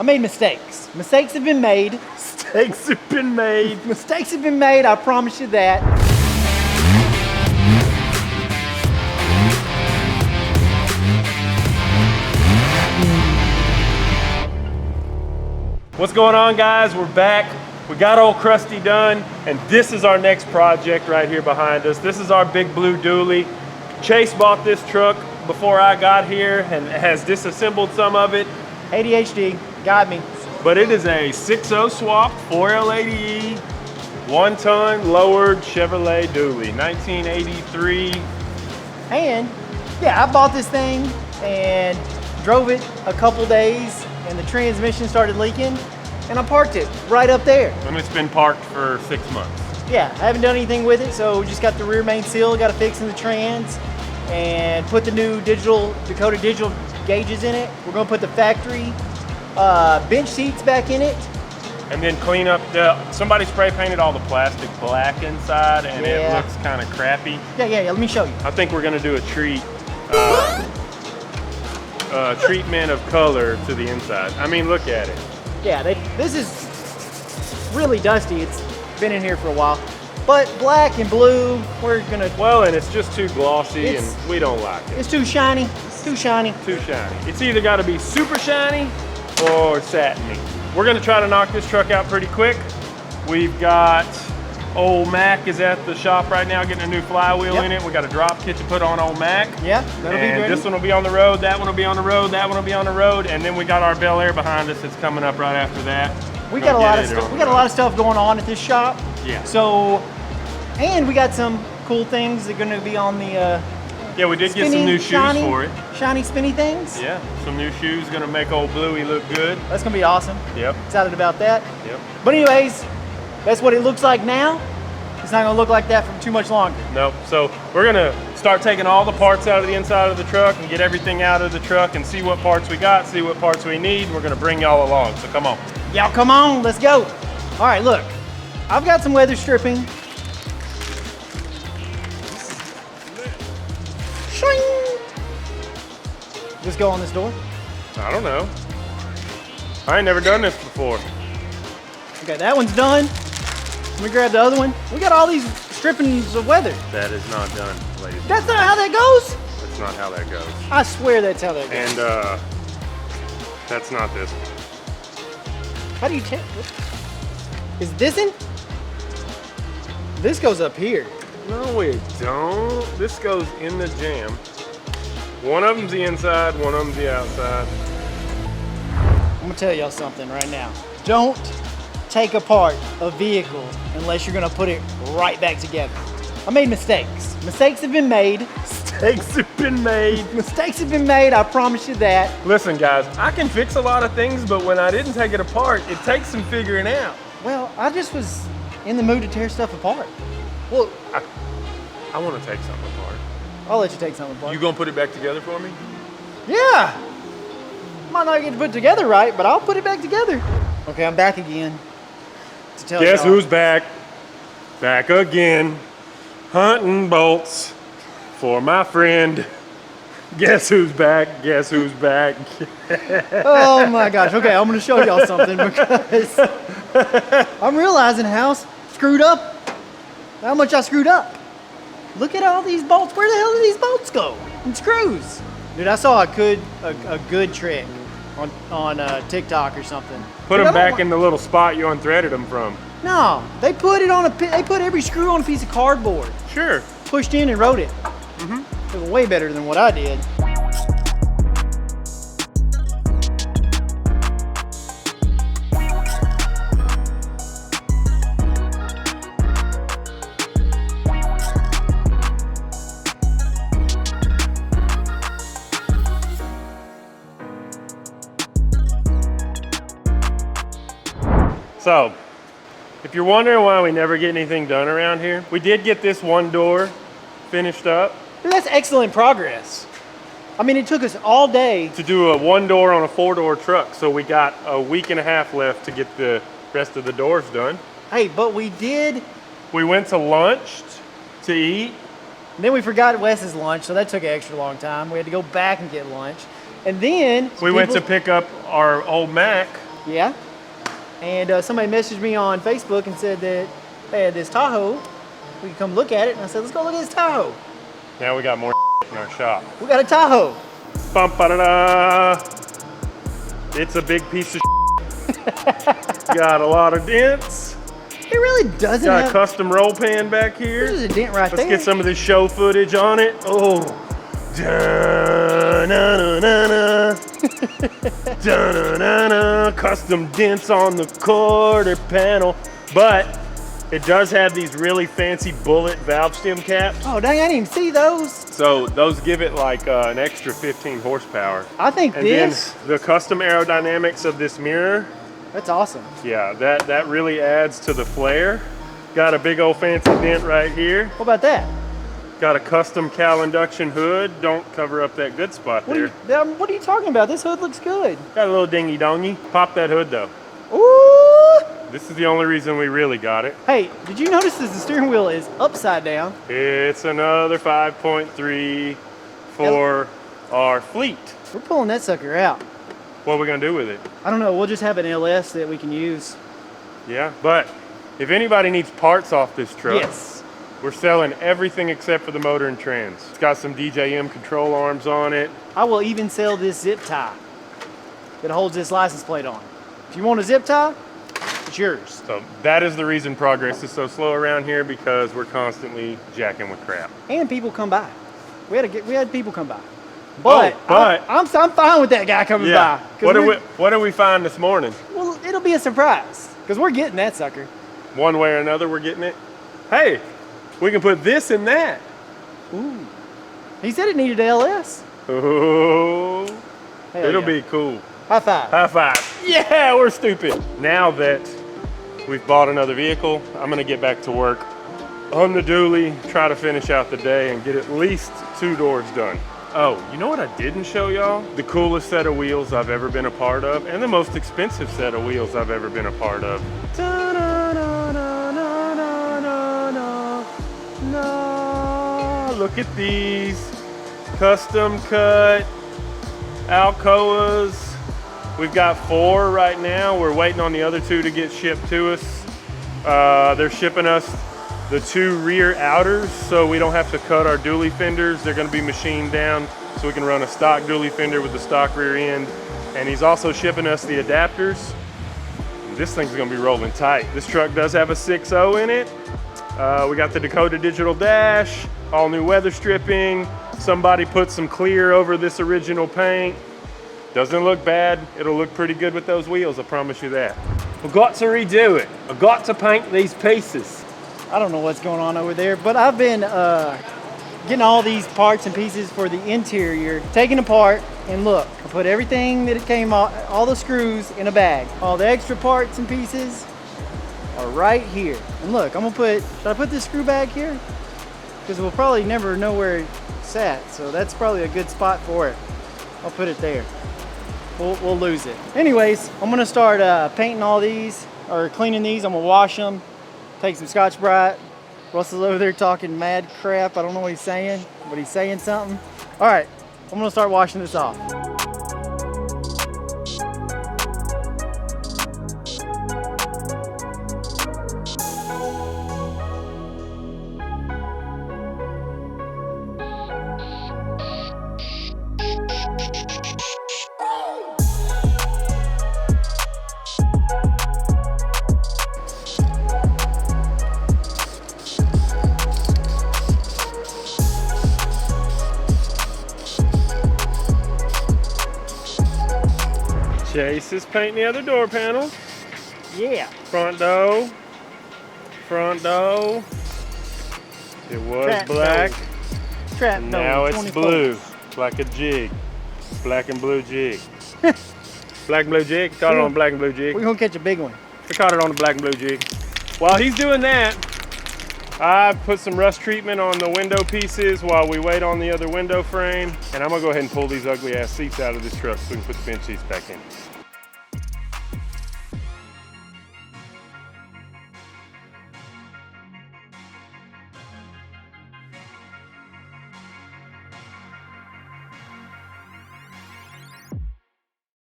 I made mistakes. Mistakes have been made. Mistakes have been made. Mistakes have been made, I promise you that. What's going on, guys? We're back. We got old Krusty done, and this is our next project right here behind us. This is our big blue dually. Chase bought this truck before I got here and has disassembled some of it. ADHD, got me. But it is a 6.0 swap 4L80E, 1 ton lowered Chevrolet dually, 1983. And yeah, I bought this thing and drove it a couple days and the transmission started leaking and I parked it right up there. And it's been parked for 6 months. Yeah, I haven't done anything with it, so just got the rear main seal, got to fix in the trans and put the new Dakota digital gauges in it. We're gonna put the factory bench seats back in it. And then clean up somebody spray painted all the plastic black inside and it looks kind of crappy. Yeah, let me show you. I think we're gonna do a treatment of color to the inside. I mean, look at it. Yeah, this is really dusty. It's been in here for a while. But black and blue, we're gonna... Well, and it's just too glossy and we don't like it. It's too shiny, too shiny. Too shiny. It's either gotta be super shiny or satiny. We're gonna try to knock this truck out pretty quick. We've got old Mac is at the shop right now getting a new flywheel in it. We got a drop kit to put on old Mac. Yeah, that'll be ready. This one will be on the road, that one will be on the road, that one will be on the road, and then we got our Bel Air behind us that's coming up right after that. We got a lot of stuff. We got a lot of stuff going on at this shop. Yeah. So, and we got some cool things that are going to be on the. Yeah, we did get some new shoes for it. Shiny, spinny things. Yeah, some new shoes gonna make old Bluey look good. That's gonna be awesome. Yep. Excited about that. Yep. But anyways, that's what it looks like now. It's not gonna look like that for too much longer. Nope. So we're gonna start taking all the parts out of the inside of the truck and get everything out of the truck and see what parts we got, see what parts we need. We're gonna bring y'all along. So come on. Y'all come on, let's go. All right, look, I've got some weather stripping. Just go on this door? I don't know. I ain't never done this before. Okay, that one's done. Let me grab the other one. We got all these strippings of weather. That is not done, ladies. That's not how that goes? That's not how that goes. I swear that's how that goes. And that's not this one. How do you check? Is this in? This goes up here. No, it don't. This goes in the jam. One of them's the inside, one of them's the outside. I'm gonna tell y'all something right now. Don't take apart a vehicle unless you're gonna put it right back together. I made mistakes. Mistakes have been made. Mistakes have been made. Mistakes have been made, I promise you that. Listen, guys, I can fix a lot of things, but when I didn't take it apart, it takes some figuring out. Well, I just was in the mood to tear stuff apart. Well, I want to take something apart. I'll let you take something apart. You gonna put it back together for me? Yeah. Might not get to put it together right, but I'll put it back together. Okay, I'm back again. To tell Guess y'all. who's back? Back again. Hunting bolts for my friend. Guess who's back? Guess who's back? Oh my gosh. Okay, I'm gonna show y'all something because I'm realizing how screwed up, how much I screwed up. Look at all these bolts. Where the hell did these bolts go? And screws. Dude, I saw a good trick on TikTok or something. Put them back in the little spot you unthreaded them from. No, they put every screw on a piece of cardboard. Sure. Pushed in and wrote it. It was way better than what I did. So, if you're wondering why we never get anything done around here, we did get this one door finished up. Dude, that's excellent progress. I mean, it took us all day to do a one door on a 4-door truck. So we got a week and a half left to get the rest of the doors done. Hey, but we did. We went to lunch to eat. And then we forgot Wes's lunch, so that took an extra long time. We had to go back and get lunch. And then we went to pick up our old Mac Yeah. And somebody messaged me on Facebook and said that they had this Tahoe. We could come look at it. And I said, let's go look at this Tahoe. Now we got more in our shop. We got a Tahoe. Bum, ba-da-da. It's a big piece of Got a lot of dents. It really doesn't Got have... a custom roll pan back here. There's a dent right there. Let's get some of this show footage on it. Oh. Da-na-na-na-na. Da-na-na-na. Custom dents on the quarter panel. But it does have these really fancy bullet valve stem caps. Oh, dang, I didn't even see those. So those give it like an extra 15 horsepower. I think And then the custom aerodynamics of this mirror. That's awesome. Yeah, that really adds to the flare. Got a big old fancy dent right here. What about that? Got a custom cowl induction hood. Don't cover up that good spot there. What are you talking about? This hood looks good. Got a little dingy dongy. Pop that hood though. Ooh! This is the only reason we really got it. Hey, did you notice that the steering wheel is upside down? It's another 5.3 for our fleet. We're pulling that sucker out. What are we gonna do with it? I don't know, we'll just have an LS that we can use. Yeah, but if anybody needs parts off this truck, Yes. we're selling everything except for the motor and trans. It's got some DJM control arms on it. I will even sell this zip tie that holds this license plate on. If you want a zip tie, it's yours. So that is the reason progress is so slow around here, because we're constantly jacking with crap. And people come by. We had people come by. But, but I'm fine with that guy coming by. What did we find this morning? Well, it'll be a surprise because we're getting that sucker. One way or another, we're getting it. Hey, we can put this in that. Ooh. He said it needed LS. Oh, Hell it'll yeah. be cool. High five. High five. Yeah, we're stupid. Now that we've bought another vehicle, I'm gonna get back to work on the dually, try to finish out the day and get at least 2 doors done. Oh, you know what I didn't show y'all? The coolest set of wheels I've ever been a part of, and the most expensive set of wheels I've ever been a part of. Look at these custom cut Alcoas. We've got 4 right now. We're waiting on the other 2 to get shipped to us. They're shipping us the 2 rear outers so we don't have to cut our dually fenders. They're gonna be machined down so we can run a stock dually fender with the stock rear end. And he's also shipping us the adapters. This thing's gonna be rolling tight. This truck does have a 6.0 in it. We got the Dakota digital dash, all new weather stripping. Somebody put some clear over this original paint. Doesn't look bad. It'll look pretty good with those wheels, I promise you that. I've got to redo it. I've got to paint these pieces. I don't know what's going on over there, but I've been getting all these parts and pieces for the interior, taken apart, and look, I put everything that it came off, all the screws in a bag. All the extra parts and pieces are right here. And look, should I put this screw bag here? Because we'll probably never know where it's at, so that's probably a good spot for it. I'll put it there. We'll lose it. Anyways, I'm gonna start painting all these, or cleaning these. I'm gonna wash them, take some Scotch-Brite. Russell's over there talking mad crap. I don't know what he's saying, but he's saying something. All right, I'm gonna start washing this off. Chase is painting the other door panel. Yeah. Front door. Front door. It was Trap black. Trap And door, now it's 24. blue. Like a jig. Black and blue jig. Black and blue jig. Caught it on black and blue jig. We're gonna catch a big one. We caught it on the black and blue jig. While he's doing that, I put some rust treatment on the window pieces while we wait on the other window frame. And I'm gonna go ahead and pull these ugly ass seats out of this truck so we can put the bench seats back in.